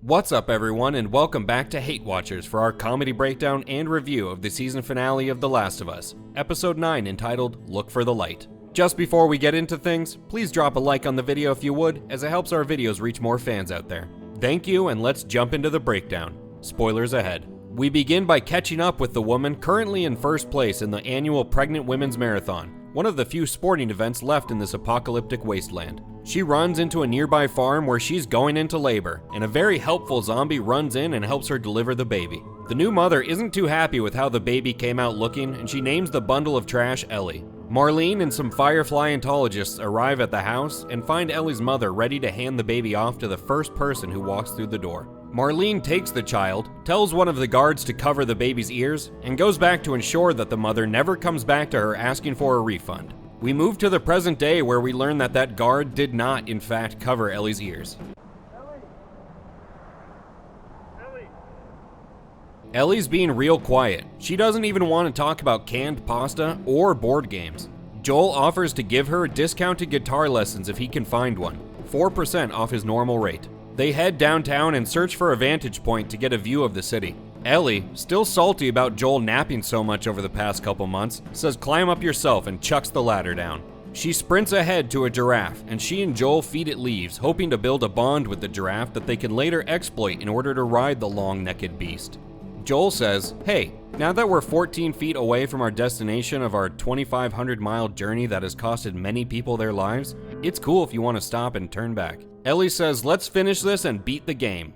What's up everyone, and welcome back to HateWatchers for our comedy breakdown and review of the season finale of The Last of Us, episode 9 entitled Look for the Light. Just before we get into things, please drop a like on the video if you would, as it helps our videos reach more fans out there. Thank you, and let's jump into the breakdown. Spoilers ahead. We begin by catching up with the woman currently in first place in the annual Pregnant Women's Marathon, one of the few sporting events left in this apocalyptic wasteland. She runs into a nearby farm where she's going into labor, and a very helpful zombie runs in and helps her deliver the baby. The new mother isn't too happy with how the baby came out looking, and she names the bundle of trash Ellie. Marlene and some Firefly ontologists arrive at the house and find Ellie's mother ready to hand the baby off to the first person who walks through the door. Marlene takes the child, tells one of the guards to cover the baby's ears, and goes back to ensure that the mother never comes back to her asking for a refund. We move to the present day where we learn that that guard did not, in fact, cover Ellie's ears. Ellie's being real quiet. She doesn't even want to talk about canned pasta or board games. Joel offers to give her discounted guitar lessons if he can find one, 4% off his normal rate. They head downtown and search for a vantage point to get a view of the city. Ellie, still salty about Joel napping so much over the past couple months, says climb up yourself and chucks the ladder down. She sprints ahead to a giraffe, and she and Joel feed it leaves, hoping to build a bond with the giraffe that they can later exploit in order to ride the long-necked beast. Joel says, hey, now that we're 14 feet away from our destination of our 2,500-mile journey that has costed many people their lives, it's cool if you want to stop and turn back. Ellie says, let's finish this and beat the game.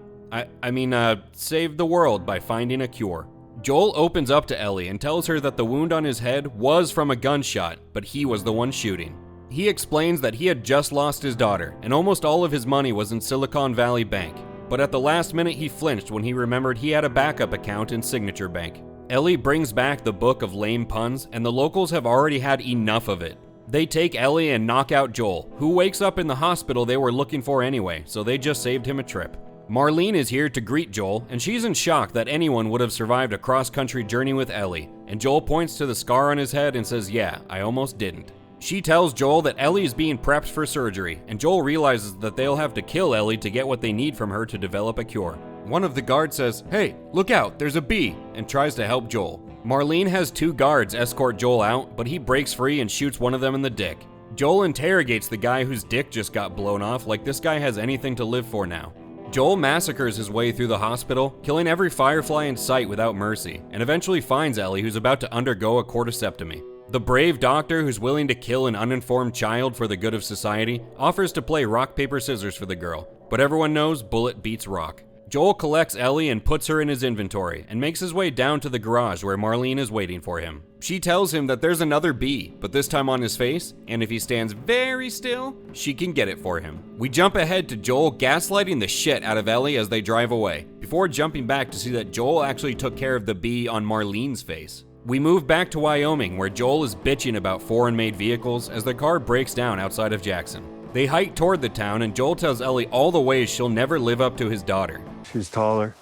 Save the world by finding a cure. Joel opens up to Ellie and tells her that the wound on his head was from a gunshot, but he was the one shooting. He explains that he had just lost his daughter, and almost all of his money was in Silicon Valley Bank. But at the last minute he flinched when he remembered he had a backup account in Signature Bank. Ellie brings back the book of lame puns, and the locals have already had enough of it. They take Ellie and knock out Joel, who wakes up in the hospital they were looking for anyway, so they just saved him a trip. Marlene is here to greet Joel, and she's in shock that anyone would have survived a cross-country journey with Ellie, and Joel points to the scar on his head and says, yeah, I almost didn't. She tells Joel that Ellie is being prepped for surgery, and Joel realizes that they'll have to kill Ellie to get what they need from her to develop a cure. One of the guards says, hey, look out, there's a bee, and tries to help Joel. Marlene has two guards escort Joel out, but he breaks free and shoots one of them in the dick. Joel interrogates the guy whose dick just got blown off like this guy has anything to live for now. Joel massacres his way through the hospital, killing every Firefly in sight without mercy, and eventually finds Ellie, who's about to undergo a cordyceptomy. The brave doctor who's willing to kill an uninformed child for the good of society offers to play rock, paper, scissors for the girl, but everyone knows bullet beats rock. Joel collects Ellie and puts her in his inventory, and makes his way down to the garage where Marlene is waiting for him. She tells him that there's another bee, but this time on his face, and if he stands very still, she can get it for him. We jump ahead to Joel gaslighting the shit out of Ellie as they drive away, before jumping back to see that Joel actually took care of the bee on Marlene's face. We move back to Wyoming, where Joel is bitching about foreign-made vehicles as the car breaks down outside of Jackson. They hike toward the town, and Joel tells Ellie all the ways she'll never live up to his daughter. She's taller.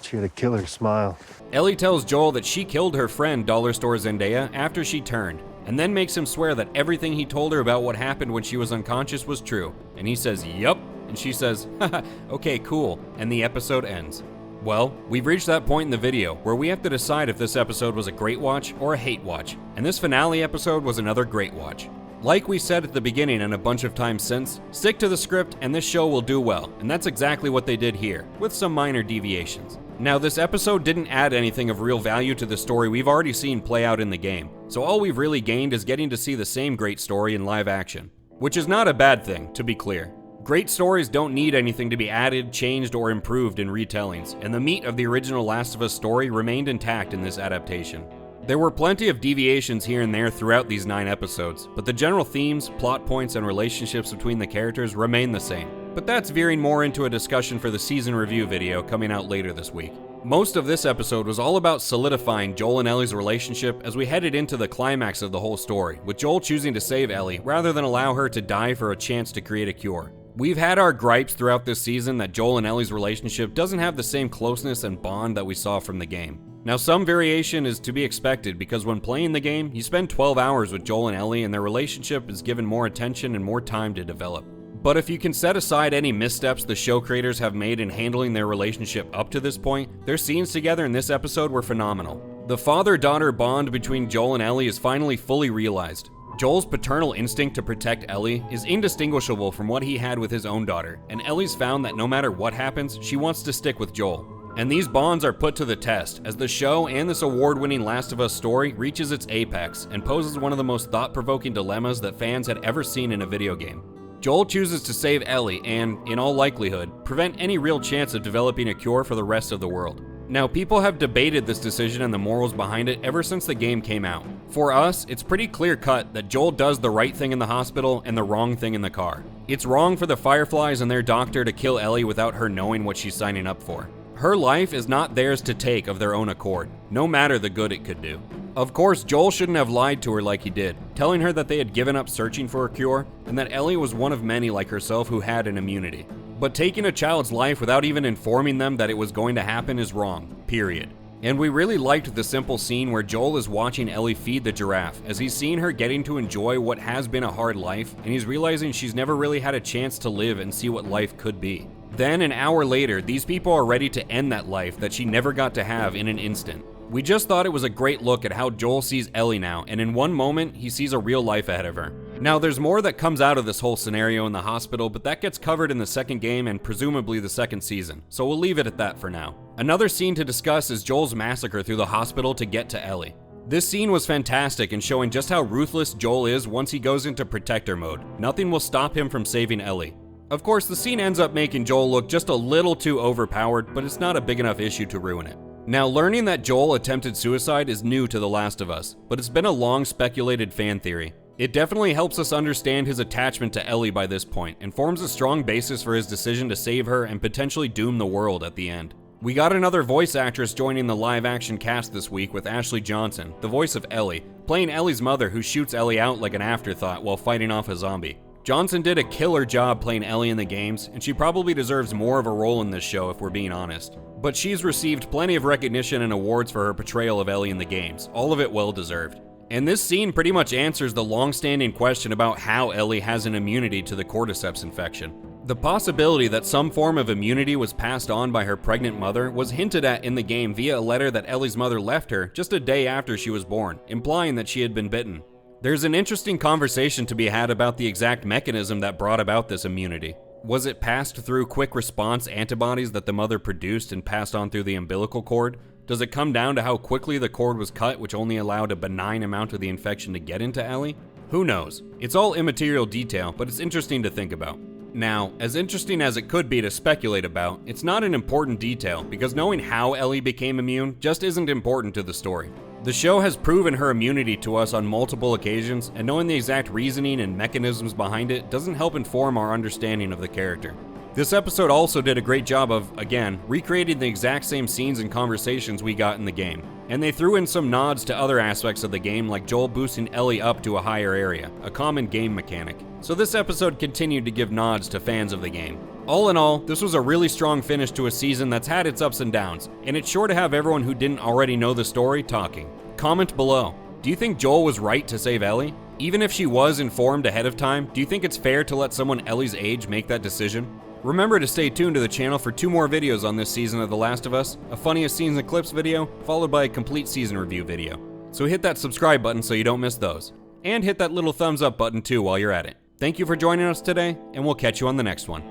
She had a killer smile. Ellie tells Joel that she killed her friend Dollar Store Zendaya after she turned, and then makes him swear that everything he told her about what happened when she was unconscious was true. And he says, yup, and she says, haha, okay, cool, and the episode ends. Well, we've reached that point in the video where we have to decide if this episode was a great watch or a hate watch, and this finale episode was another great watch. Like we said at the beginning and a bunch of times since, stick to the script and this show will do well, and that's exactly what they did here, with some minor deviations. Now, this episode didn't add anything of real value to the story we've already seen play out in the game, so all we've really gained is getting to see the same great story in live action. Which is not a bad thing, to be clear. Great stories don't need anything to be added, changed, or improved in retellings, and the meat of the original Last of Us story remained intact in this adaptation. There were plenty of deviations here and there throughout these 9 episodes, but the general themes, plot points, and relationships between the characters remain the same. But that's veering more into a discussion for the season review video coming out later this week. Most of this episode was all about solidifying Joel and Ellie's relationship as we headed into the climax of the whole story, with Joel choosing to save Ellie rather than allow her to die for a chance to create a cure. We've had our gripes throughout this season that Joel and Ellie's relationship doesn't have the same closeness and bond that we saw from the game. Now, some variation is to be expected because when playing the game, you spend 12 hours with Joel and Ellie and their relationship is given more attention and more time to develop. But if you can set aside any missteps the show creators have made in handling their relationship up to this point, their scenes together in this episode were phenomenal. The father-daughter bond between Joel and Ellie is finally fully realized. Joel's paternal instinct to protect Ellie is indistinguishable from what he had with his own daughter, and Ellie's found that no matter what happens, she wants to stick with Joel. And these bonds are put to the test as the show and this award-winning Last of Us story reaches its apex and poses one of the most thought-provoking dilemmas that fans had ever seen in a video game. Joel chooses to save Ellie and, in all likelihood, prevent any real chance of developing a cure for the rest of the world. Now, people have debated this decision and the morals behind it ever since the game came out. For us, it's pretty clear-cut that Joel does the right thing in the hospital and the wrong thing in the car. It's wrong for the Fireflies and their doctor to kill Ellie without her knowing what she's signing up for. Her life is not theirs to take of their own accord, no matter the good it could do. Of course, Joel shouldn't have lied to her like he did, telling her that they had given up searching for a cure and that Ellie was one of many like herself who had an immunity. But taking a child's life without even informing them that it was going to happen is wrong, period. And we really liked the simple scene where Joel is watching Ellie feed the giraffe as he's seeing her getting to enjoy what has been a hard life, and he's realizing she's never really had a chance to live and see what life could be. Then, an hour later, these people are ready to end that life that she never got to have in an instant. We just thought it was a great look at how Joel sees Ellie now, and in one moment, he sees a real life ahead of her. Now, there's more that comes out of this whole scenario in the hospital, but that gets covered in the second game and presumably the second season, so we'll leave it at that for now. Another scene to discuss is Joel's massacre through the hospital to get to Ellie. This scene was fantastic in showing just how ruthless Joel is once he goes into protector mode. Nothing will stop him from saving Ellie. Of course, the scene ends up making Joel look just a little too overpowered, but it's not a big enough issue to ruin it. Now, learning that Joel attempted suicide is new to The Last of Us, but it's been a long speculated fan theory. It definitely helps us understand his attachment to Ellie by this point, and forms a strong basis for his decision to save her and potentially doom the world at the end. We got another voice actress joining the live-action cast this week with Ashley Johnson, the voice of Ellie, playing Ellie's mother who shoots Ellie out like an afterthought while fighting off a zombie. Johnson did a killer job playing Ellie in the games, and she probably deserves more of a role in this show if we're being honest. But she's received plenty of recognition and awards for her portrayal of Ellie in the games, all of it well-deserved. And this scene pretty much answers the long-standing question about how Ellie has an immunity to the cordyceps infection. The possibility that some form of immunity was passed on by her pregnant mother was hinted at in the game via a letter that Ellie's mother left her just a day after she was born, implying that she had been bitten. There's an interesting conversation to be had about the exact mechanism that brought about this immunity. Was it passed through quick response antibodies that the mother produced and passed on through the umbilical cord? Does it come down to how quickly the cord was cut, which only allowed a benign amount of the infection to get into Ellie? Who knows? It's all immaterial detail, but it's interesting to think about. Now, as interesting as it could be to speculate about, it's not an important detail because knowing how Ellie became immune just isn't important to the story. The show has proven her immunity to us on multiple occasions, and knowing the exact reasoning and mechanisms behind it doesn't help inform our understanding of the character. This episode also did a great job of, again, recreating the exact same scenes and conversations we got in the game. And they threw in some nods to other aspects of the game, like Joel boosting Ellie up to a higher area, a common game mechanic. So this episode continued to give nods to fans of the game. All in all, this was a really strong finish to a season that's had its ups and downs, and it's sure to have everyone who didn't already know the story talking. Comment below. Do you think Joel was right to save Ellie? Even if she was informed ahead of time, do you think it's fair to let someone Ellie's age make that decision? Remember to stay tuned to the channel for 2 more videos on this season of The Last of Us, a funniest scenes and clips video, followed by a complete season review video. So hit that subscribe button so you don't miss those. And hit that little thumbs up button too while you're at it. Thank you for joining us today, and we'll catch you on the next one.